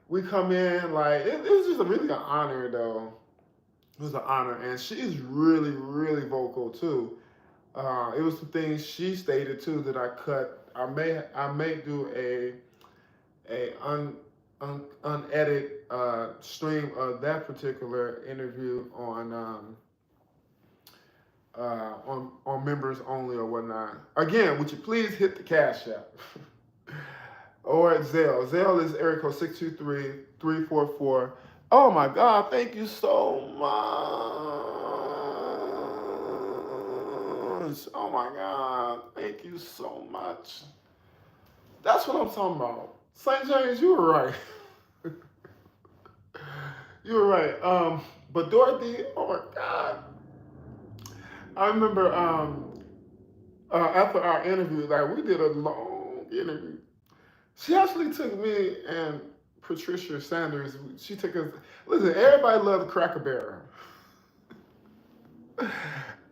We come in like it was just really an honor though. It was an honor, and she's really, really vocal too. It was some things she stated too that I cut. I may do a unedited stream of that particular interview on members only or whatnot. Again, would you please hit the cash app or Zelle? Zelle is area code 623-344. Oh my God! Thank you so much. Oh my God! Thank you so much. That's what I'm talking about. St. James, you were right. You were right. But Dorothy, oh my God! I remember after our interview, like we did a long interview. She actually took me and Patricia Sanders. She took us. Listen, everybody loved Cracker Barrel.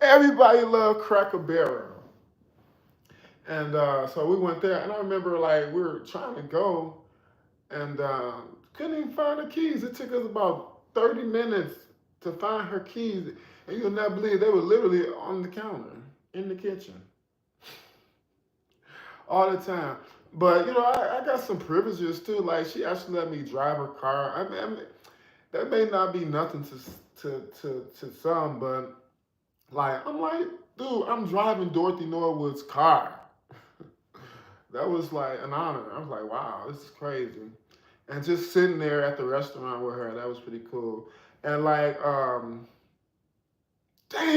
Everybody loved Cracker Barrel. And so we went there, and I remember like we were trying to go, and couldn't even find the keys. It took us about 30 minutes to find her keys, and you'll not believe they were literally on the counter in the kitchen all the time. But I got some privileges too. Like she actually let me drive her car. I mean, that may not be nothing to some, but like I'm like, dude, I'm driving Dorothy Norwood's car. That was like an honor. I was like, wow, this is crazy. And just sitting there at the restaurant with her, that was pretty cool. And like, dang,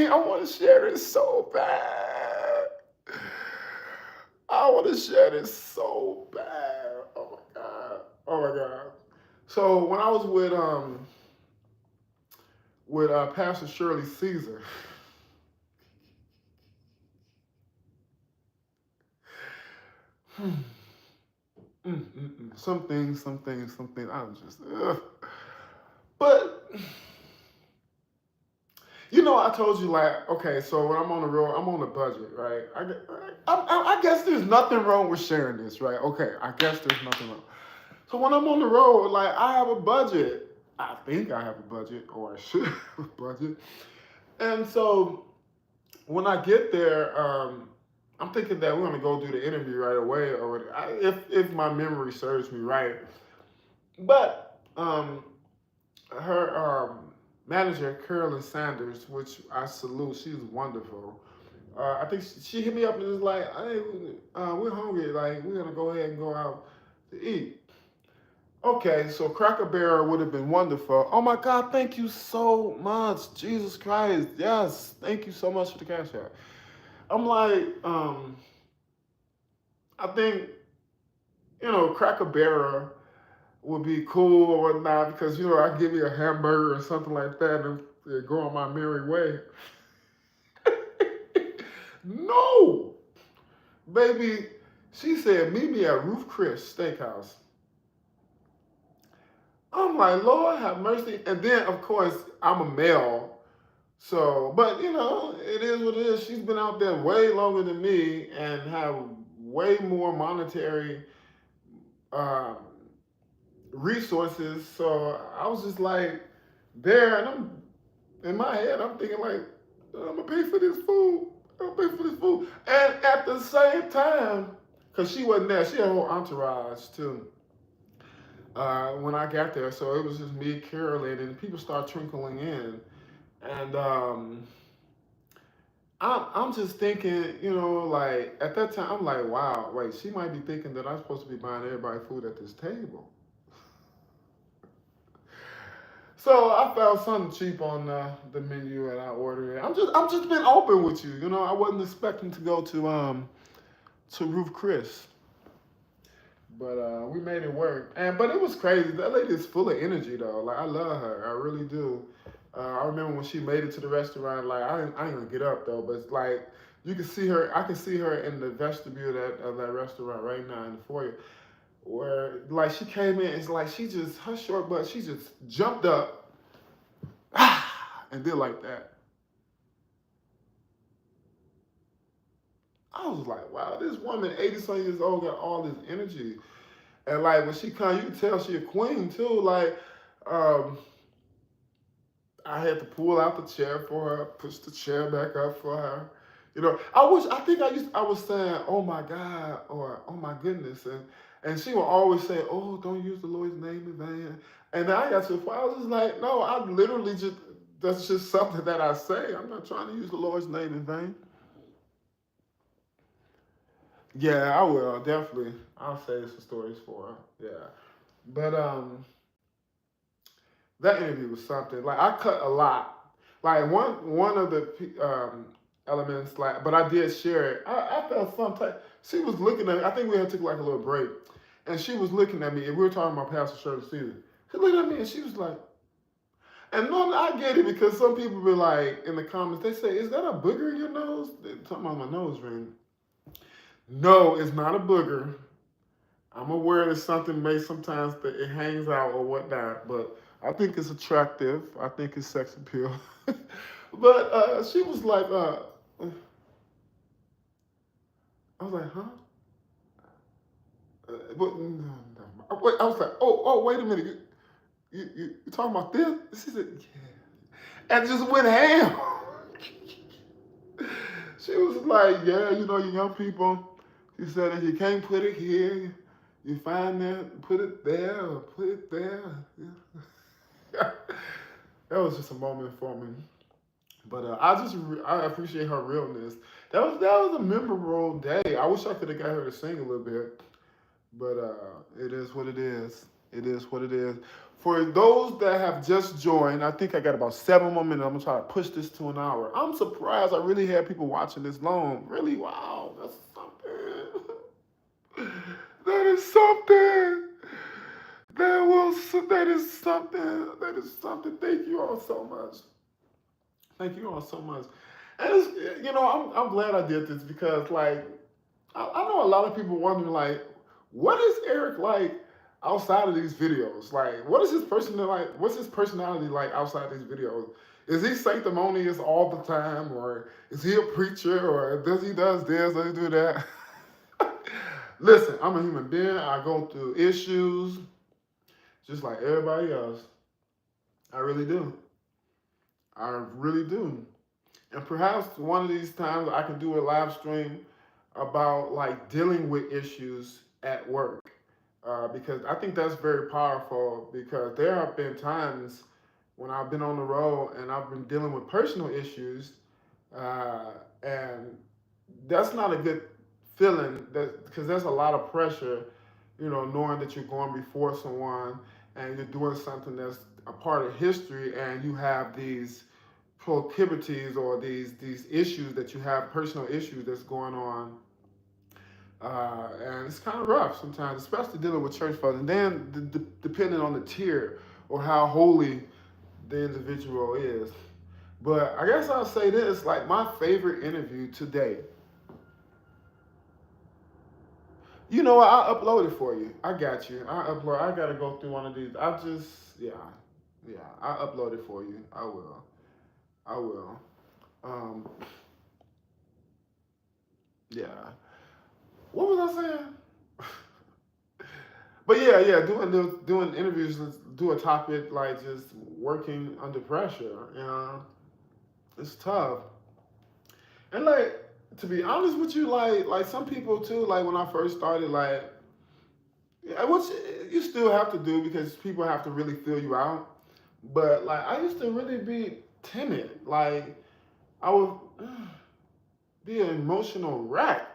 I want to share this so bad. I want to share this so bad. Oh my God. Oh my God. So when I was with Pastor Shirley Caesar, some things. I'm just, but I told you like, okay, so when I'm on the road, I'm on a budget, right? I guess there's nothing wrong with sharing this, right? Okay, I guess there's nothing wrong. So when I'm on the road, like I have a budget. I think I have a budget, or I should have a budget. And so when I get there, I'm thinking that we're gonna go do the interview right away, or if my memory serves me right. But her manager, Carolyn Sanders, which I salute, she's wonderful. I think she hit me up and was like, "Hey, we're hungry. Like, we're gonna go ahead and go out to eat." Okay, so Cracker Barrel would have been wonderful. Oh my God, thank you so much. Jesus Christ. Yes, thank you so much for the cash app. I'm like, I think, Cracker Barrel would be cool or whatnot because, I give you a hamburger or something like that and go on my merry way. No, baby, she said, meet me at Ruth Chris Steakhouse. I'm like, Lord have mercy. And then, of course, I'm a male. So, but it is what it is. She's been out there way longer than me and have way more monetary um, resources. So I was just like there, and I'm in my head. I'm thinking like, I'm gonna pay for this food. I'm gonna pay for this food, and at the same time, cause she wasn't there, she had a whole entourage too. When I got there, so it was just me, Carolyn, and people start trickling in, and I'm just thinking, like at that time, I'm like, wow, wait, she might be thinking that I'm supposed to be buying everybody food at this table. So I found something cheap on the menu and I ordered it. I'm just being open with you. I wasn't expecting to go to Ruth Chris, but we made it work. But it was crazy. That lady is full of energy though. Like I love her, I really do. I remember when she made it to the restaurant. Like I ain't gonna get up though, but it's like you can see her. I can see her in the vestibule of that restaurant right now in the foyer. Where like she came in, it's like she just her short butt. She just jumped up and did like that. I was like, wow, this woman, 80 some years old, got all this energy. And like when she come, you can tell she a queen too. Like, um, I had to pull out the chair for her, push the chair back up for her. I was saying, oh my God, or oh my goodness. And she would always say, oh, don't use the Lord's name in vain. And I got to the point, I was just like, no, I literally just, that's just something that I say. I'm not trying to use the Lord's name in vain. Yeah, I will definitely. I'll save some stories for her. Yeah, but that interview was something. Like I cut a lot. Like one of the elements, like, but I did share it. I felt some type. She was looking at me. I think we had took like a little break, and she was looking at me. And we were talking about Pastor Shirley Caesar. She looked at me and she was like, and normally I get it because some people be like in the comments they say, "Is that a booger in your nose?" They're talking about my nose ring. No, it's not a booger. I'm aware that something may sometimes that it hangs out or whatnot, but I think it's attractive. I think it's sex appeal. But she was like, I was like, huh? But no, no. Wait, I was like, wait a minute. You talking about this? She said, yeah. And just went ham. She was like, yeah, you young people. She said, if you can't put it here, you find that, put it there, or put it there. Yeah. That was just a moment for me. But I appreciate her realness. That was a memorable day. I wish I could have got her to sing a little bit, but it is what it is. It is what it is. For those that have just joined, I think I got about 7 more minutes. I'm gonna try to push this to an hour. I'm surprised I really had people watching this long. Really, wow, that's something. That is something. That is something. That is something. Thank you all so much. Thank you all so much. And I'm glad I did this because like I know a lot of people wondering like, what is Eric like outside of these videos? Like, what is his personality like? What's his personality like outside these videos? Is he sanctimonious all the time, or is he a preacher, or does he does this, does he do that? Listen, I'm a human being. I go through issues just like everybody else. I really do. I really do. And perhaps one of these times I can do a live stream about like dealing with issues at work. Because I think that's very powerful because there have been times when I've been on the road and I've been dealing with personal issues, and that's not a good feeling that because there's a lot of pressure knowing that you're going before someone and you're doing something that's a part of history, and you have these proclivities or these issues that you have, personal issues that's going on, and it's kind of rough sometimes, especially dealing with church folks. And then depending on the tier or how holy the individual is. But I guess I'll say this: like my favorite interview today. You know what? I'll upload it for you. I got you. I upload. I gotta go through one of these. I just, yeah, yeah. I'll upload it for you. I will. I will. Um, yeah. What was I saying? But yeah, yeah. Doing interviews. Do a topic like just working under pressure. It's tough. And like, to be honest with you, like some people too. Like when I first started, like, yeah, which you still have to do because people have to really feel you out. But like I used to really be timid. Like I would be an emotional wreck,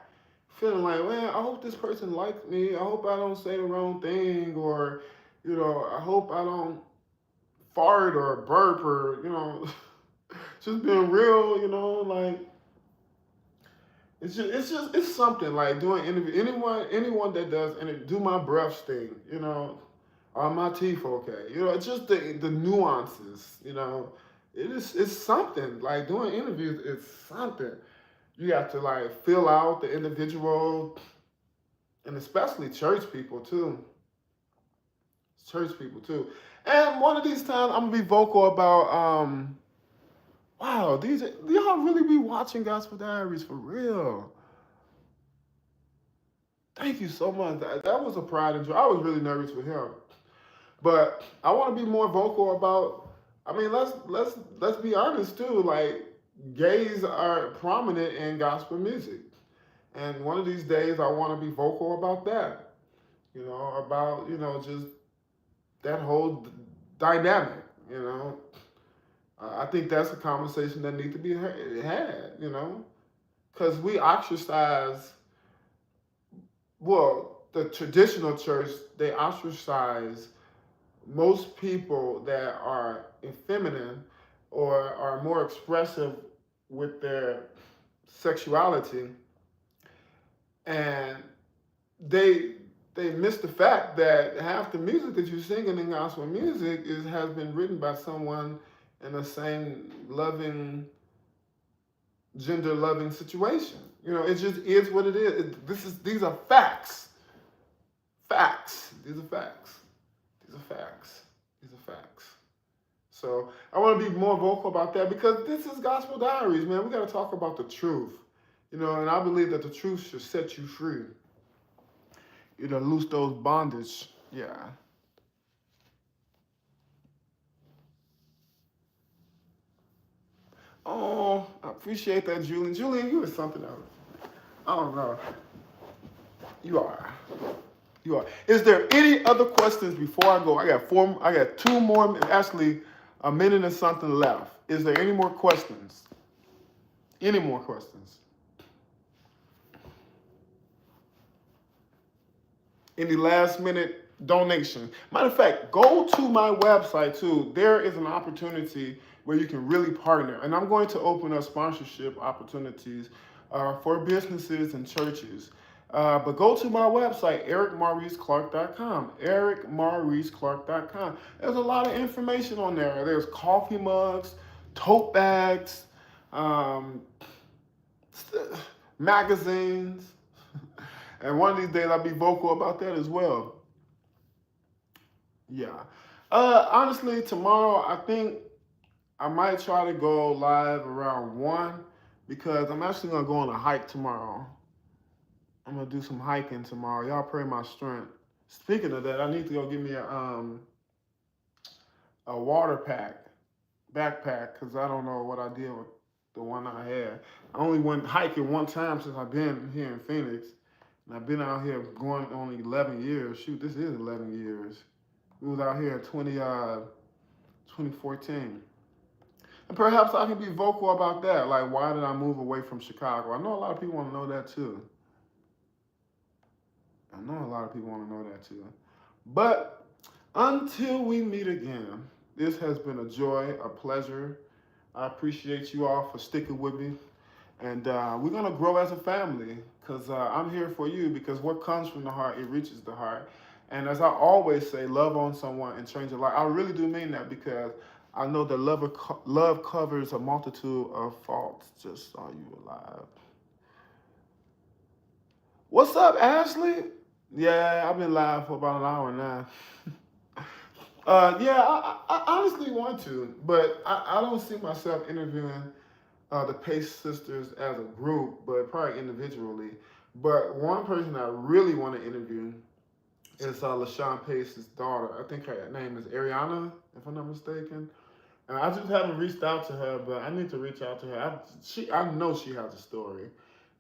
feeling like, man, I hope this person likes me. I hope I don't say the wrong thing, or I hope I don't fart or burp, or just being real. Like it's something like doing interview. Anyone that does interview, do my breath sting. Are my teeth okay? It's just the nuances. It's something like doing interviews. It's something you have to like fill out the individual, and especially church people too. Church people too. And one of these times I'm gonna be vocal about wow, y'all really be watching Gospel Diaries for real. Thank you so much. That was a pride and joy. I was really nervous with him. But I want to be more vocal about. I mean, let's be honest too. Like gays are prominent in gospel music, and one of these days I want to be vocal about that. About just that whole dynamic. I think that's a conversation that needs to be had. Because we ostracize. Well, the traditional church, they ostracize most people that are effeminate or are more expressive with their sexuality, and they they miss the fact that half the music that you're singing in gospel music has been written by someone in the same loving, gender loving situation. It just is what it is. These are facts. Facts. These are facts. These are facts. These are facts. So I want to be more vocal about that because this is Gospel Diaries, man. We got to talk about the truth, and I believe that the truth should set you free. Loose those bondage. Yeah. Oh, I appreciate that, Julian. Julian, you are something else. I don't know. You are. You are. Is there any other questions before I go? I got four. I got two more. Actually, a minute and something left. Is there any more questions? Any more questions? Any last minute donation? Matter of fact, go to my website too. There is an opportunity where you can really partner, and I'm going to open up sponsorship opportunities for businesses and churches. But go to my website, ericmauriceclark.com. ericmauriceclark.com. There's a lot of information on there. There's coffee mugs, tote bags, um, magazines. And one of these days I'll be vocal about that as well. Yeah. Honestly, tomorrow I think I might try to go live around 1 because I'm actually going to go on a hike tomorrow. I'm going to do some hiking tomorrow. Y'all pray my strength. Speaking of that, I need to go get me a water backpack, because I don't know what I did with the one I had. I only went hiking one time since I've been here in Phoenix. And I've been out here going on 11 years. Shoot, this is 11 years. We was out here in 2014. And perhaps I can be vocal about that. Like, why did I move away from Chicago? I know a lot of people want to know that too. I know a lot of people want to know that too. But until we meet again, this has been a joy, a pleasure. I appreciate you all for sticking with me. And we're going to grow as a family because I'm here for you because what comes from the heart, it reaches the heart. And as I always say, love on someone and change your life. I really do mean that because I know that love covers a multitude of faults. Just saw you alive. What's up, Ashley? Yeah, I've been live for about an hour now. Yeah, I honestly want to, but I don't see myself interviewing the Pace sisters as a group, but probably individually. But one person I really want to interview is LaShawn Pace's daughter. I think her name is Ariana, if I'm not mistaken. And I just haven't reached out to her, but I need to reach out to her. I know she has a story,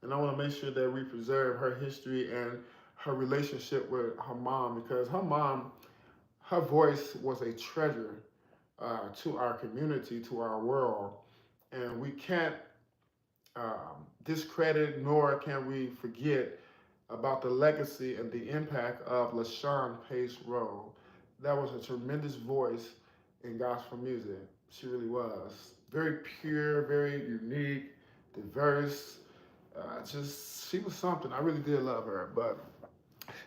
and I want to make sure that we preserve her history and her relationship with her mom because her voice was a treasure to our community, to our world, and we can't discredit nor can we forget about the legacy and the impact of LaShawn Pace Rowe. That was a tremendous voice in gospel music. She really was. Very pure, very unique, diverse. Just, she was something. I really did love her. But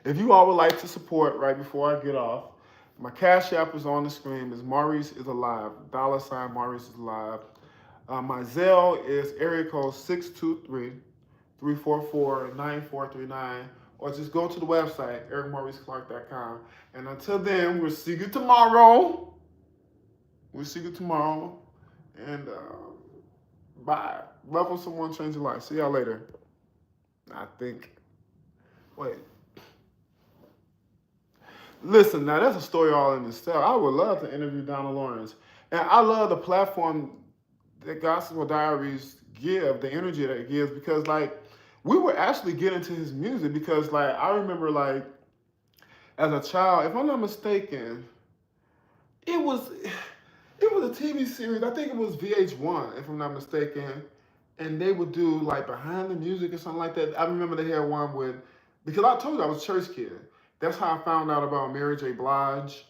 if you all would like to support right before I get off, my Cash App is on the screen. Is Maurice is alive. $ Maurice is alive. My Zelle is area code 623-344-9439. Or just go to the website, ericmauriceclark.com. And until then, we'll see you tomorrow. We'll see you tomorrow. And bye. Love on someone, change your life. See y'all later. I think. Wait. Listen, now that's a story all in itself. I would love to interview Donna Lawrence. And I love the platform that Gospel Diaries give, the energy that it gives, because like we were actually getting to his music because like I remember like as a child, if I'm not mistaken, it was a TV series. I think it was VH1, if I'm not mistaken, and they would do like behind the music or something like that. I remember they had one with because I told you I was a church kid. That's how I found out about Mary J. Blige,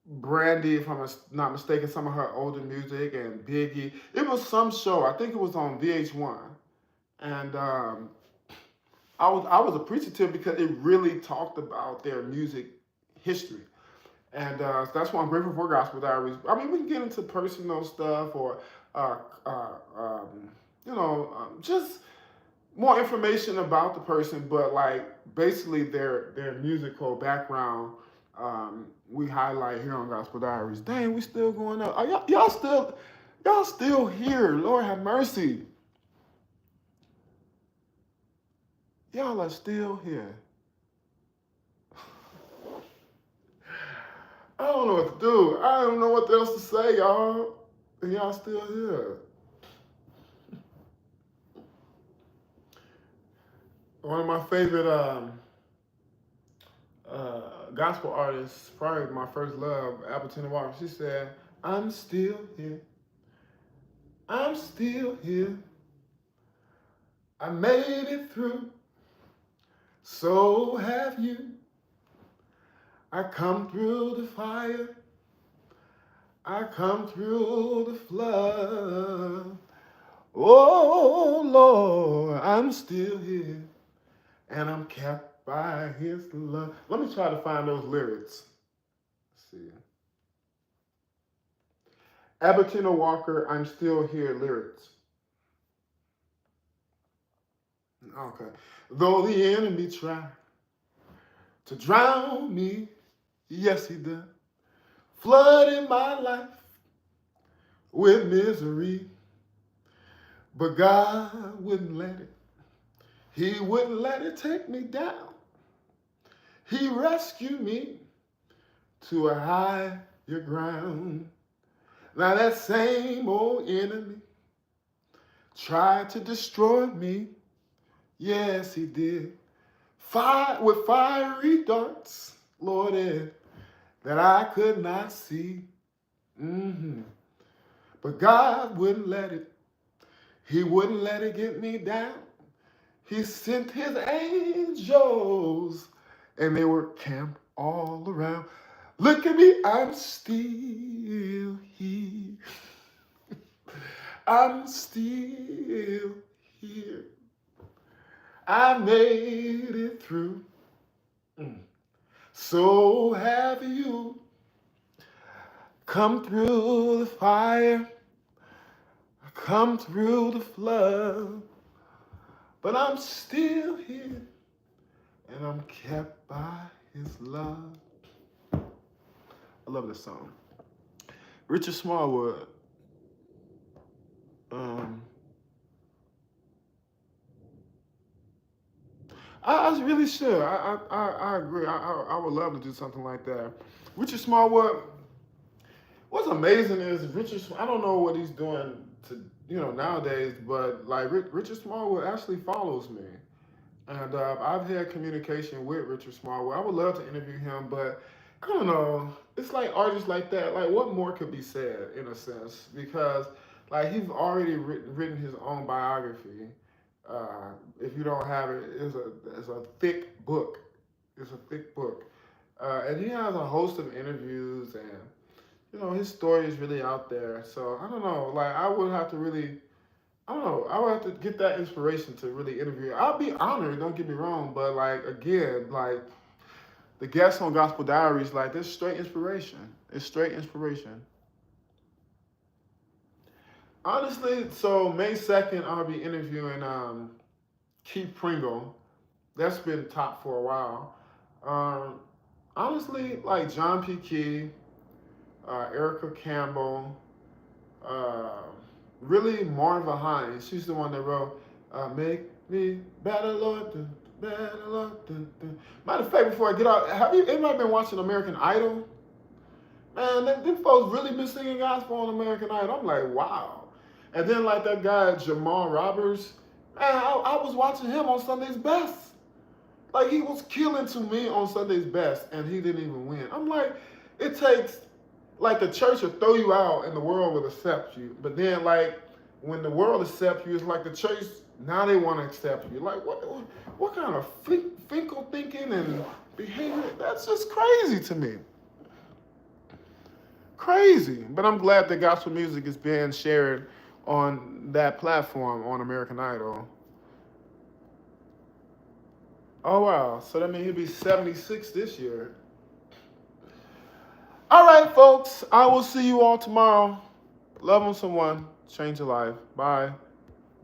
Brandy, if I'm not mistaken, some of her older music, and Biggie. It was some show. I think it was on VH1, and I was appreciative because it really talked about their music history. And that's why I'm grateful for Gospel Diaries. I mean, we can get into personal stuff or, uh, uh, um, just more information about the person, but like basically their musical background, we highlight here on Gospel Diaries. Dang, we still going up. Are y'all still here? Lord have mercy. Y'all are still here. I don't know what to do. I don't know what else to say, y'all. And y'all still here. One of my favorite gospel artists, probably my first love, Albertina Walker, she said, I'm still here. I'm still here. I made it through. So have you. I come through the fire. I come through the flood. Oh Lord, I'm still here. And I'm kept by his love. Let me try to find those lyrics. Let's see. Albertina Walker, I'm still here lyrics. Okay. Though the enemy tried to drown me, yes he did, flooding my life with misery, but God wouldn't let it. He wouldn't let it take me down. He rescued me to a higher ground. Now that same old enemy tried to destroy me. Yes, he did. Fire with fiery darts, Lord, that I could not see. But God wouldn't let it. He wouldn't let it get me down. He sent his angels, and they were camped all around. Look at me, I'm still here. I'm still here. I made it through. Mm. So have you. Come through the fire, come through the flood, but I'm still here, and I'm kept by his love. I love this song. Richard Smallwood. Um, I really should. I agree. I would love to do something like that. Richard Smallwood. What's amazing is Richard. I don't know what he's doing to nowadays, but like Richard Smallwood actually follows me. And I've had communication with Richard Smallwood. I would love to interview him, but I don't know. It's like artists like that. Like, what more could be said in a sense? Because like he's already written his own biography. If you don't have it, it's a thick book. It's a thick book, and he has a host of interviews, and his story is really out there. So I don't know. Like, I would have to really I don't know. I would have to get that inspiration to really interview. I'll be honored, don't get me wrong, but like again, like the guests on Gospel Diaries, like this straight inspiration. It's straight inspiration. Honestly, so May 2nd, I'll be interviewing Keith Pringle. That's been top for a while. Um, honestly, like John P. Key, Erica Campbell, uh, really Marva Hines. She's the one that wrote "Make Me Better, Lord." Dun, better, Lord. Dun, dun. Matter of fact, before I get out, have you anybody been watching American Idol? Man, them folks really been singing gospel on American Idol. I'm like, wow. And then like that guy Jamal Roberts, man, I was watching him on Sunday's Best. Like he was killing to me on Sunday's Best, and he didn't even win. I'm like, it takes like the church will throw you out and the world will accept you. But then like when the world accepts you, it's like the church now they want to accept you. Like what kind of finkle thinking and behavior? That's just crazy to me. Crazy. But I'm glad that gospel music is being shared on that platform on American Idol. Oh wow. So that means he'll be 76 this year. All right, folks. I will see you all tomorrow. Love on someone. Change your life. Bye.